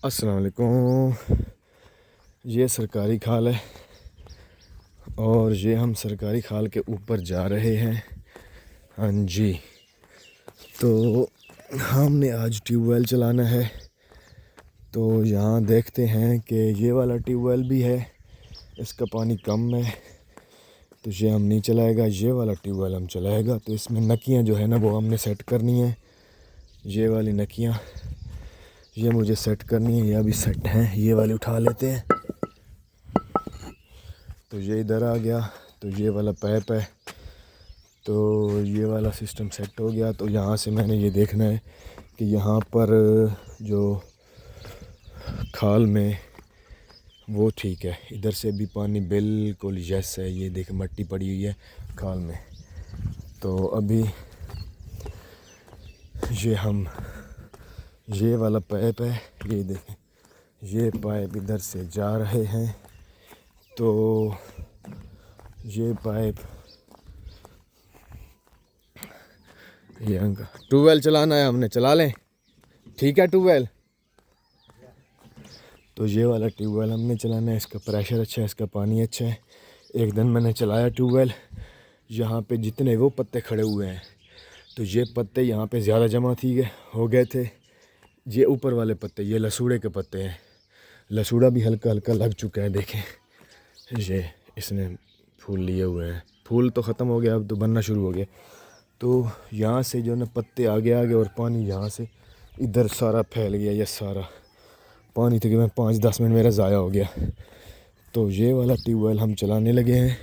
अस्सलाम वालेकुम। ये सरकारी खाल है और ये हम सरकारी खाल के ऊपर जा रहे हैं। हाँ जी, तो हमने आज ट्यूबवेल चलाना है। तो यहाँ देखते हैं कि ये वाला ट्यूबवेल भी है, इसका पानी कम है तो ये हम नहीं चलाएगा। ये वाला ट्यूबवेल हम चलाएगा। तो इसमें नकियाँ जो है ना वो हमने सेट करनी है। ये वाली नकियाँ ये मुझे सेट करनी है, ये अभी सेट हैं। ये वाली उठा लेते हैं। तो ये इधर आ गया। तो ये वाला पाइप है, तो ये वाला सिस्टम सेट हो गया। तो यहाँ से मैंने ये देखना है कि यहाँ पर जो खाल में वो ठीक है। इधर से भी पानी बिल्कुल यस है। ये देख मट्टी पड़ी हुई है खाल में। तो अभी ये वाला पाइप है, ये देखें, ये पाइप इधर से जा रहे हैं। तो ये पाइप ये ट्यूबवेल चलाना है, हमने चला लें। ठीक है ट्यूबवेल। तो ये वाला ट्यूबवेल हमने चलाना है। इसका प्रेशर अच्छा है, इसका पानी अच्छा है। एक दिन मैंने चलाया ट्यूबवेल, यहाँ पे जितने वो पत्ते खड़े हुए हैं तो ये पत्ते यहाँ पे ज़्यादा जमा हो गए थे। ये ऊपर वाले पत्ते ये लसूड़े के पत्ते हैं। लसूड़ा भी हल्का हल्का लग चुका है। देखें ये इसने फूल लिए हुए हैं। फूल तो ख़त्म हो गया, अब तो बनना शुरू हो गया। तो यहाँ से जो ना पत्ते आगे और पानी यहाँ से इधर सारा फैल गया। ये सारा पानी तकरीबन 5-10 मिनट मेरा ज़ाया हो गया। तो ये वाला ट्यूबवेल हम चलाने लगे हैं।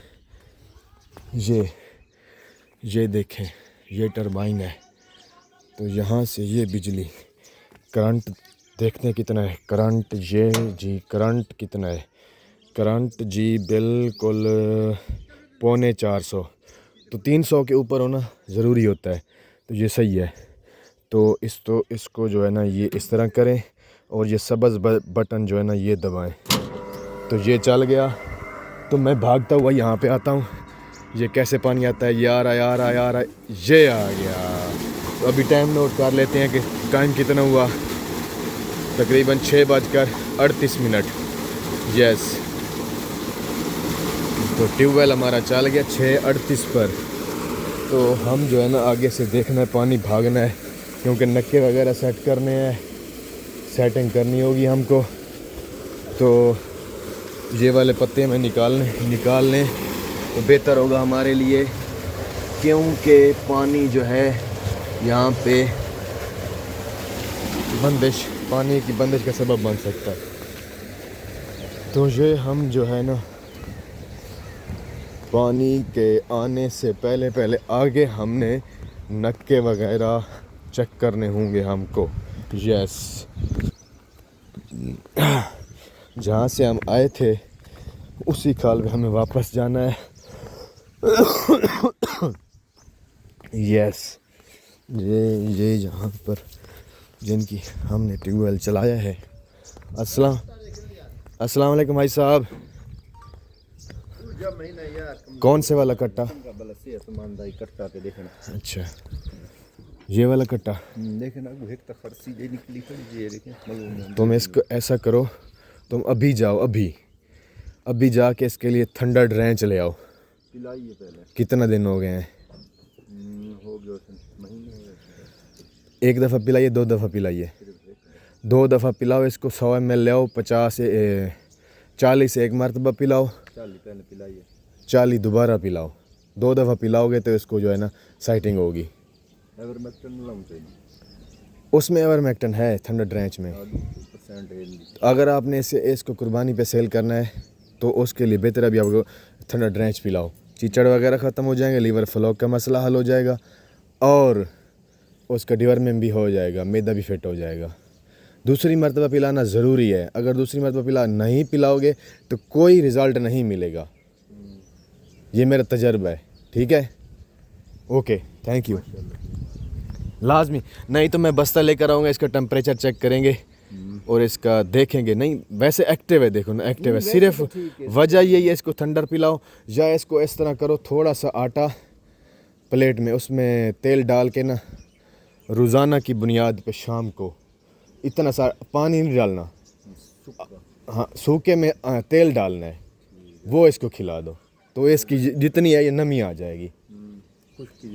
ये देखें, ये टरबाइन है। तो यहाँ से ये बिजली करंट देखते हैं कितना है करंट। ये जी करंट कितना है? करंट जी बिल्कुल 450। तो 300 के ऊपर होना ज़रूरी होता है। तो ये सही है। तो इसको जो है ना ये इस तरह करें और ये सब्ज़ बटन जो है ना ये दबाएं। तो ये चल गया। तो मैं भागता हुआ यहाँ पे आता हूँ। ये कैसे पानी आता है? ये आ रहा है, ये आ गया। तो अभी टाइम नोट कर लेते हैं कि टाइम कितना हुआ। तकरीबन 6:38। यस, तो ट्यूबवेल हमारा चल गया 6:38 पर। तो हम जो है ना आगे से देखना है, पानी भागना है क्योंकि नक्के वगैरह सेट करने हैं, सेटिंग करनी होगी हमको। तो ये वाले पत्ते में निकाल लें तो बेहतर होगा हमारे लिए, क्योंकि पानी जो है यहाँ पे पानी की बंदिश का सबब बन सकता है। तो ये हम जो है ना पानी के आने से पहले आगे हमने नक्के वगैरह चेक करने होंगे हमको। यस, जहाँ से हम आए थे उसी खाल में हमें वापस जाना है। यस, ये यहाँ पर जिनकी हमने ट्यूबवेल चलाया है। अस्सलाम वालेकुम भाई साहब। कौन से वाला कट्टा? अच्छा, ये वाला कट्टा। तुम इसको ऐसा करो, तुम अभी जाओ, अभी जाके इसके लिए ठंडा ड्रेंच ले आओ। कितना दिन हो गए हैं? एक दफ़ा पिलाइए, 2 दफ़ा पिलाइए। 2 दफ़ा पिलाओ इसको। 100 ml ले आओ। 40 से एक मरतबा पिलाओ। 40 दोबारा पिलाओ। 2 दफ़ा पिलाओगे तो इसको जो है ना साइटिंग होगी। उसमें एवरमेक्टन है ठंडा ड्रेंच में। अगर आपने इसको कुर्बानी पे सेल करना है तो उसके लिए बेहतर अभी आपको ठंडा ड्रेंच पिलाओ। चीचड़ वगैरह ख़त्म हो जाएंगे, लीवर फ्लॉक का मसला हल हो जाएगा और उसका डिवर्मिंग भी हो जाएगा, मैदा भी फिट हो जाएगा। दूसरी मरतबा पिलाना ज़रूरी है। अगर दूसरी मरतबा नहीं पिलाओगे तो कोई रिज़ल्ट नहीं मिलेगा। ये मेरा तजर्बा है। ठीक है, ओके, थैंक यू। लाजमी नहीं तो मैं बस्ता लेकर आऊँगा, इसका टेम्परेचर चेक करेंगे और इसका देखेंगे। नहीं वैसे एक्टिव है, देखो ना एक्टिव है। सिर्फ वजह यही है, इसको ठंडा पिलाओ या इसको इस तरह करो, थोड़ा सा आटा प्लेट में उसमें तेल डाल के ना रोज़ाना की बुनियाद पे शाम को इतना सा पानी नहीं डालना, हाँ सूखे में तेल डालना है, वो इसको खिला दो तो इसकी जितनी है ये नमी आ जाएगी,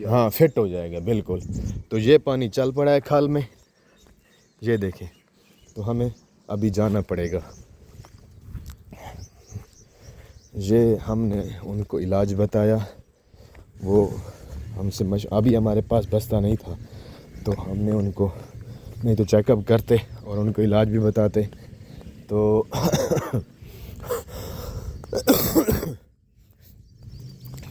हाँ फिट हो जाएगा बिल्कुल। तो ये पानी चल पड़ा है खाल में, ये देखें। तो हमें अभी जाना पड़ेगा, ये हमने उनको इलाज बताया, वो हमसे अभी हमारे पास बस्ता नहीं था तो हमने उनको, नहीं तो चेकअप करते और उनको इलाज भी बताते। तो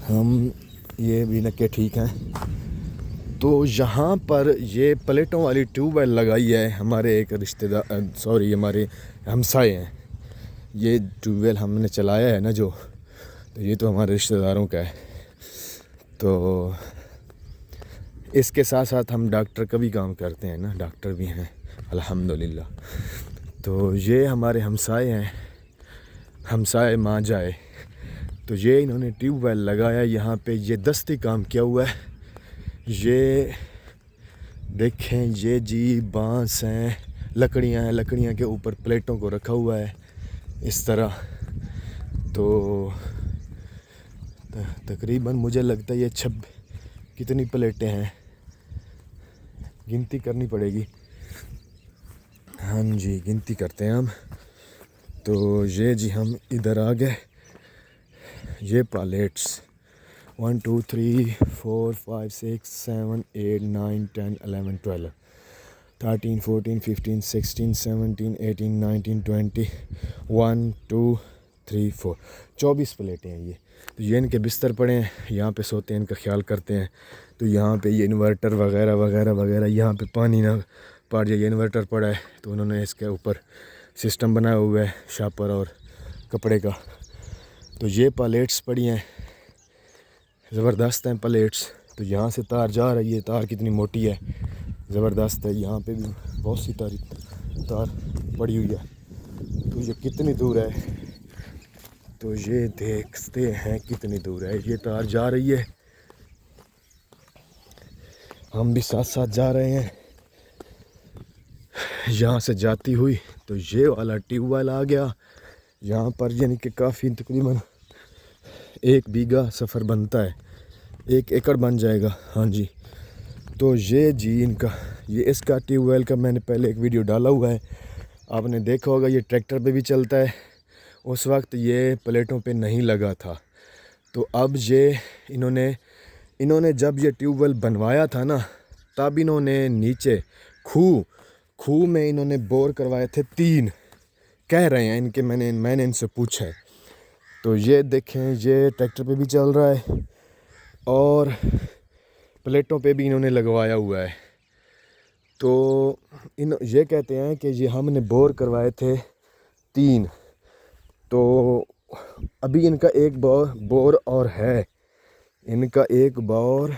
हम ये भी न के ठीक हैं। तो यहाँ पर ये प्लेटों वाली ट्यूबवेल लगाई है हमारे एक रिश्तेदार, सॉरी हमारे हमसाए हैं। ये ट्यूबवेल हमने चलाया है ना जो, तो ये तो हमारे रिश्तेदारों का है। तो इसके साथ साथ हम डॉक्टर का भी काम करते हैं ना, डॉक्टर भी हैं अल्हम्दुलिल्लाह। तो ये हमारे हमसाए हैं, हमसाए माँ जाए। तो ये इन्होंने ट्यूबवेल लगाया यहाँ पे, ये दस्ती काम किया हुआ है। ये देखें, ये जी बांस हैं, लकड़ियाँ हैं, लकड़ियाँ के ऊपर प्लेटों को रखा हुआ है इस तरह। तो तकरीबन मुझे लगता है ये कितनी प्लेटें हैं, गिनती करनी पड़ेगी। हाँ जी गिनती करते हैं हम। तो ये जी हम इधर आ गए, ये प्लेट्स 1 2 3 4 5 6 7 8 9 10 11 12 13 14 15 16 17 18 19 20 1 2 3 4 24 प्लेटें हैं ये। तो ये इनके बिस्तर पड़े हैं, यहाँ पे सोते हैं, इनका ख्याल करते हैं। तो यहाँ पे ये इन्वर्टर वगैरह वगैरह वगैरह, यहाँ पे पानी ना पड़ जाए, ये इन्वर्टर पड़ा है तो उन्होंने इसके ऊपर सिस्टम बनाया हुआ है शापर और कपड़े का। तो ये प्लेट्स पड़ी हैं, ज़बरदस्त हैं प्लेट्स। तो यहाँ से तार जा रही है, तार कितनी मोटी है, ज़बरदस्त है। यहाँ पे भी बहुत सी तार पड़ी हुई है। तो ये कितनी दूर है, तो ये देखते हैं कितनी दूर है, ये तार जा रही है, हम भी साथ साथ जा रहे हैं यहाँ से जाती हुई। तो ये वाला ट्यूबवेल आ गया यहाँ पर, यानी कि काफ़ी तकरीबन 1 बीघा सफ़र बनता है, 1 एकड़ बन जाएगा। हाँ जी। तो ये जी इनका, ये इसका ट्यूबवेल का मैंने पहले एक वीडियो डाला हुआ है, आपने देखा होगा। ये ट्रैक्टर पे भी चलता है, उस वक्त ये प्लेटों पे नहीं लगा था। तो अब ये इन्होंने जब ये ट्यूबवेल बनवाया था ना, तब इन्होंने नीचे खूह में इन्होंने बोर करवाए थे 3, कह रहे हैं इनके, मैंने इनसे पूछा है। तो ये देखें, ये ट्रैक्टर पे भी चल रहा है और प्लेटों पे भी इन्होंने लगवाया हुआ है। तो ये कहते हैं कि ये हमने बोर करवाए थे 3, तो अभी इनका एक बोर और है, इनका एक बोर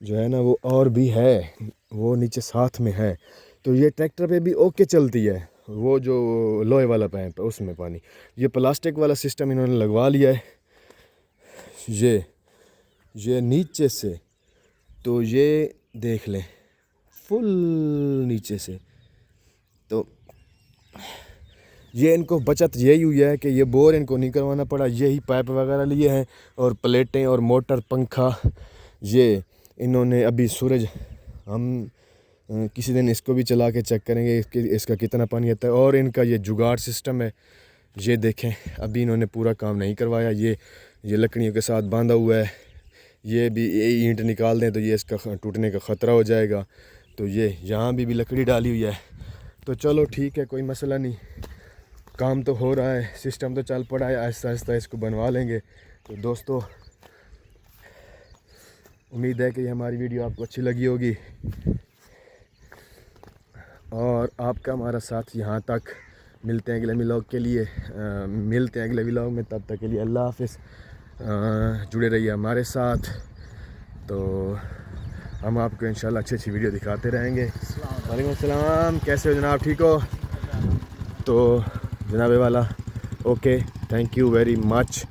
जो है ना वो और भी है, वो नीचे साथ में है। तो ये ट्रैक्टर पे भी ओके चलती है, वो जो लोहे वाला पाइप है उसमें पानी। ये प्लास्टिक वाला सिस्टम इन्होंने लगवा लिया है ये नीचे से। तो ये देख लें फुल नीचे से। तो ये इनको बचत यही हुई है कि ये बोर इनको नहीं करवाना पड़ा, यही पाइप वगैरह लिए हैं और प्लेटें और मोटर पंखा। ये इन्होंने अभी सूरज, हम किसी दिन इसको भी चला के चेक करेंगे इसका कितना पानी आता है। और इनका ये जुगाड़ सिस्टम है, ये देखें अभी इन्होंने पूरा काम नहीं करवाया। ये लकड़ियों के साथ बांधा हुआ है, ये भी ईंट निकाल दें तो ये इसका टूटने का ख़तरा हो जाएगा। तो ये यहाँ भी लकड़ी डाली हुई है। तो चलो ठीक है, कोई मसला नहीं, काम तो हो रहा है, सिस्टम तो चल पड़ा है, आहिस्ता आहिस्ता इसको बनवा लेंगे। तो दोस्तों उम्मीद है कि ये हमारी वीडियो आपको अच्छी लगी होगी और आपका हमारा साथ यहाँ तक। मिलते हैं अगले व्लॉग के लिए, मिलते हैं अगले व्लॉग में, तब तक के लिए अल्लाह हाफ़िज़। जुड़े रहिए हमारे साथ, तो हम आपको इंशाल्लाह अच्छी वीडियो दिखाते रहेंगे। वालेकुम अस्सलाम, कैसे हो जनाब, ठीक हो? तो जनाबे वाला okay, thank you very much.